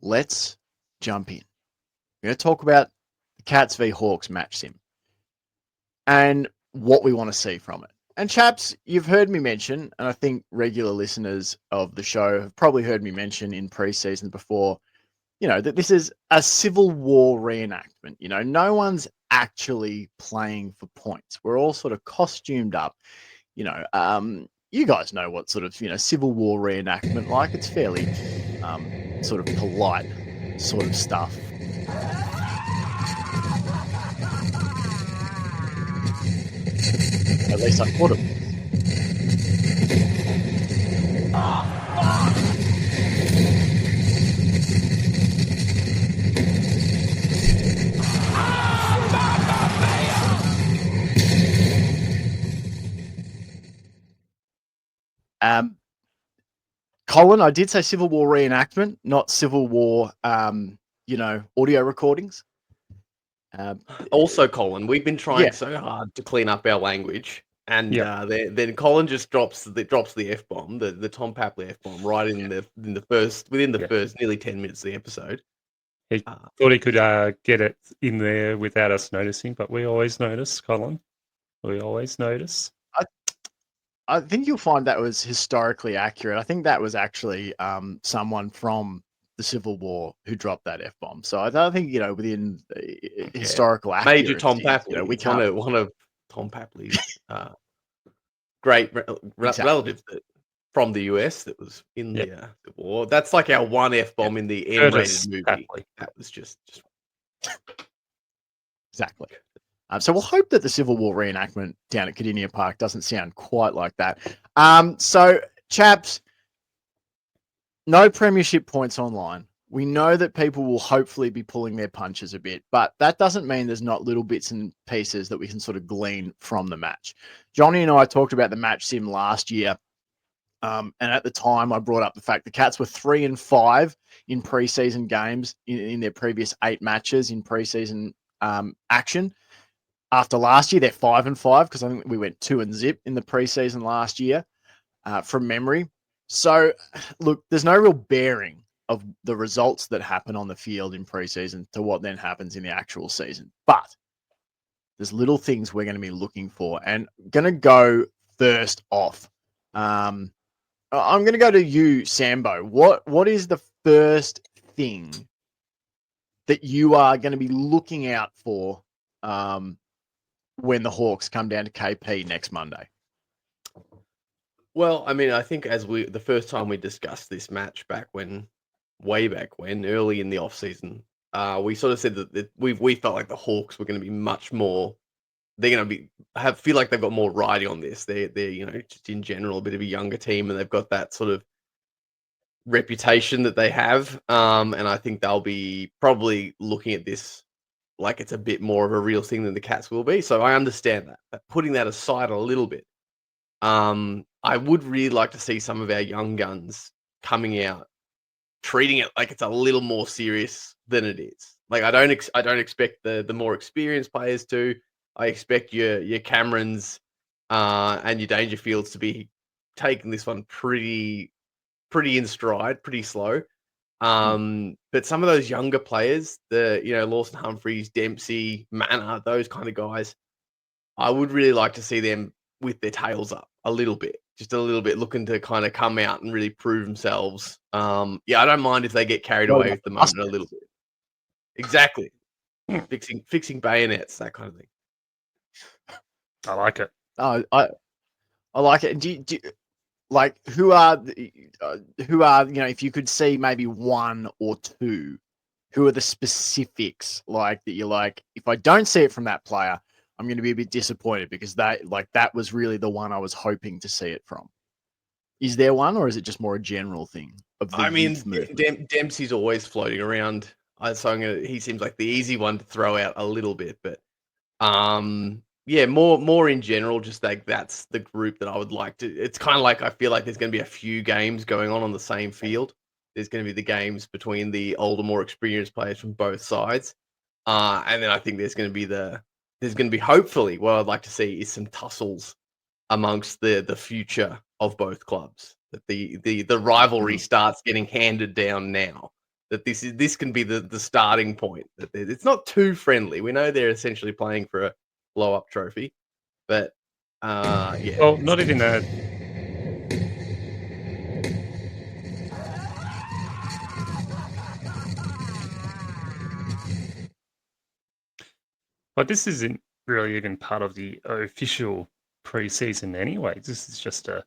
let's jump in. We're going to talk about the Cats v Hawks match sim and what we want to see from it. And Chaps, you've heard me mention, and I think regular listeners of the show have probably heard me mention in preseason before, that this is a Civil War reenactment. No one's actually playing for points. We're all sort of costumed up. You guys know what sort of, Civil War reenactment like. It's fairly sort of polite sort of stuff. At least I thought it was. Colin, I did say Civil War reenactment, not Civil War, audio recordings. Also, Colin, we've been trying so hard to clean up our language, and then Colin just drops the F bomb, the Tom Papley F bomb, right within the first nearly 10 minutes of the episode. He thought he could get it in there without us noticing, but we always notice, Colin. We always notice. I think you'll find that was historically accurate. I think that was actually someone from the Civil War who dropped that F-bomb. So I don't think, within historical accuracy. Major Tom Papley. We can't... one of Tom Papley's great relatives from the US that was in the war. That's like our one F-bomb in the M-rated movie. Papley. That was just... Exactly. So we'll hope that the Civil War reenactment down at Kardinia Park doesn't sound quite like that. So, Chaps, no premiership points online. We know that people will hopefully be pulling their punches a bit, but that doesn't mean there's not little bits and pieces that we can sort of glean from the match. Johnny and I talked about the match sim last year, and at the time I brought up the fact the Cats were 3-5 in preseason games in their previous 8 matches in preseason action. After last year, they're 5-5 because I think we went 2-0 in the preseason last year from memory. So, look, there's no real bearing of the results that happen on the field in preseason to what then happens in the actual season. But there's little things we're going to be looking for. And going to go first off. I'm going to go to you, Sambo. What is the first thing that you are going to be looking out for when the Hawks come down to KP next Monday? Well, I mean, I think the first time we discussed this match way back when, early in the off season, we sort of said that we felt like the Hawks were going to be much more. They're going to feel like they've got more riding on this. They're just in general a bit of a younger team, and they've got that sort of reputation that they have. And I think they'll be probably looking at this like it's a bit more of a real thing than the Cats will be. So I understand that. But putting that aside a little bit, I would really like to see some of our young guns coming out, treating it like it's a little more serious than it is. Like I don't expect the more experienced players to. I expect your Camerons and your Dangerfields to be taking this one pretty in stride, pretty slow. But some of those younger players, Lawson Humphreys, Dempsey, Manor, those kind of guys, I would really like to see them with their tails up a little bit, looking to kind of come out and really prove themselves. I don't mind if they get carried away with the moment a little bit. Exactly. fixing bayonets, that kind of thing. I like it. I like it. Do you, like who are if you could see maybe one or two, who are the specifics like that you're like, if I don't see it from that player, I'm going to be a bit disappointed because that was really the one I was hoping to see it from. Is there one, or is it just more a general thing of the Dempsey's always floating around. So he seems like the easy one to throw out a little bit, but more in general, just like that's the group that I would like to. It's kind of like I feel like there's going to be a few games going on the same field. There's going to be the games between the older, more experienced players from both sides, and then I think there's going to be hopefully what I'd like to see is some tussles amongst the future of both clubs. That the rivalry starts getting handed down now. that this can be the starting point. That it's not too friendly. We know they're essentially playing for a blow up trophy, but yeah. Well, not even that. But this isn't really even part of the official preseason anyway. This is just a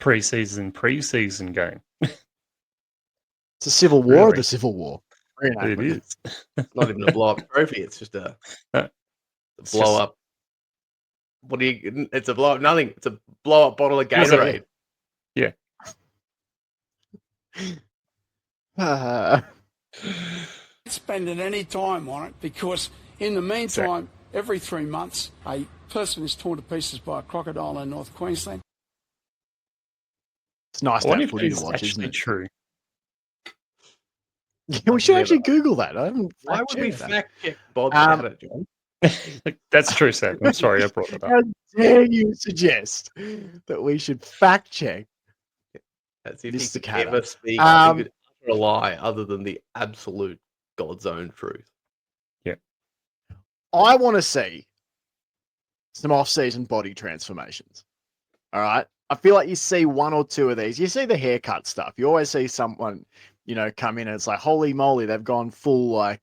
preseason game. It's a civil war or Really? the Civil War? It Reenactment. is. It's not even a blow up trophy. It's just a It's blow just- up. What do you? It's a blow up. Nothing. It's a blow up bottle of Was it? Gatorade. Yeah. Spending any time on it because in the meantime, every 3 months, a person is torn to pieces by a crocodile in North Queensland. It's nice I to wonder have if footy to it's watch, isn't actually it? true. Yeah, we should actually Google that. I haven't Why would we fact-checked that. fact check Bob's data, John? That's true, Sam. I'm sorry I brought it up. How dare you suggest that we should fact check? As if This he could cicada. ever speak, he could utter a lie other than the absolute God's own truth. I want to see some off-season body transformations. All right. I feel like you see one or two of these. You see the haircut stuff. You always see someone, come in and it's like, holy moly, they've gone full like,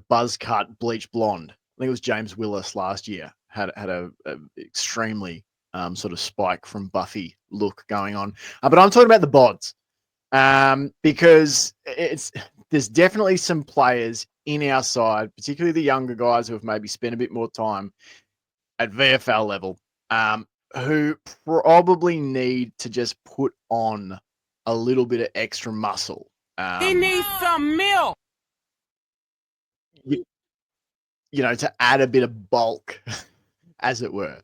buzz cut, bleach blonde. I think it was James Willis last year had a extremely sort of Spike from Buffy look going on. But I'm talking about the bods because there's definitely some players in our side, particularly the younger guys who have maybe spent a bit more time at VFL level, who probably need to just put on a little bit of extra muscle. He needs some milk. To add a bit of bulk, as it were.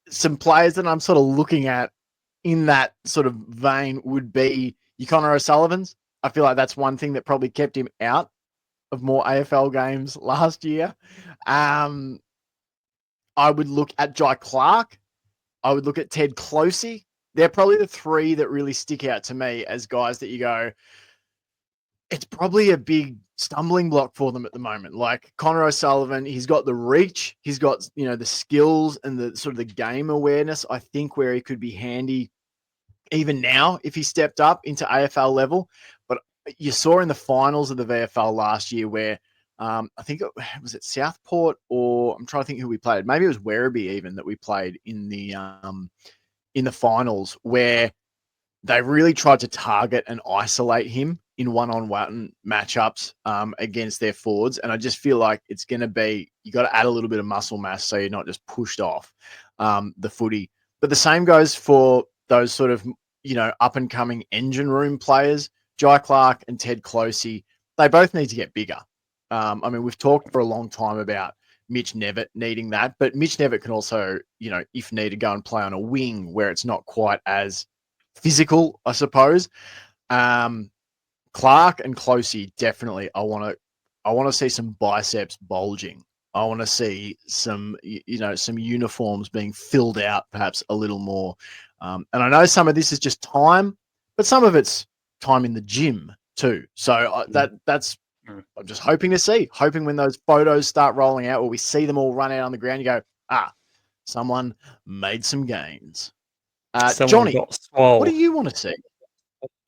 Some players that I'm sort of looking at in that sort of vein would be your Connor O'Sullivans. I feel like that's one thing that probably kept him out of more AFL games last year. I would look at Jai Clark. I would look at Ted Closey. They're probably the three that really stick out to me as guys that you go, it's probably a big stumbling block for them at the moment. Like Connor O'Sullivan, he's got the reach, he's got, the skills and the sort of the game awareness, I think, where he could be handy even now if he stepped up into AFL level. But you saw in the finals of the VFL last year where I think was it Southport, or I'm trying to think who we played. Maybe it was Werribee even that we played in the finals, where they really tried to target and isolate him in one-on-one matchups against their forwards. And I just feel like it's going to be, you got to add a little bit of muscle mass so you're not just pushed off the footy. But the same goes for those sort of, up and coming engine room players, Jai Clark and Ted Closey. They both need to get bigger. We've talked for a long time about Mitch Nevitt needing that, but Mitch Nevitt can also, if needed, go and play on a wing where it's not quite as physical, I suppose. Clark and Closey, definitely. I want to see some biceps bulging. I want to see some uniforms being filled out perhaps a little more. And I know some of this is just time, but some of it's time in the gym too. So that's I'm just hoping when those photos start rolling out, or we see them all run out on the ground, you go, someone made some gains. Johnny, what do you want to see?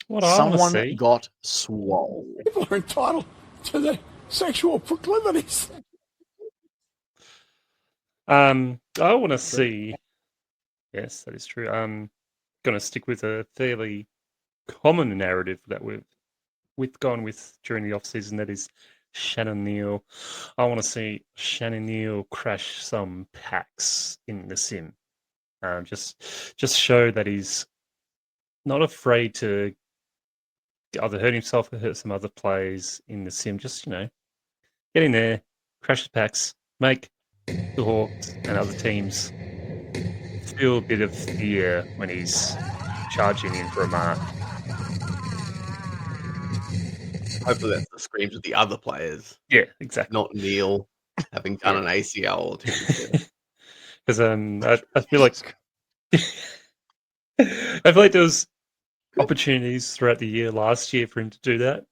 What I want to Someone see. got swole. People are entitled to their sexual proclivities. I want to see. Yes, that is true. I'm going to stick with a fairly common narrative that we've gone with during the off season. That is Shannon Neal. I want to see Shannon Neal crash some packs in the sim. Just show that he's not afraid to either hurt himself or hurt some other players in the sim. Just get in there, crash the packs, make the Hawks and other teams feel a bit of fear when he's charging in for a mark. Hopefully that's the screams of the other players, Yeah, exactly. not Neil having done an ACL or two. Because I feel like there was opportunities throughout the year last year for him to do that.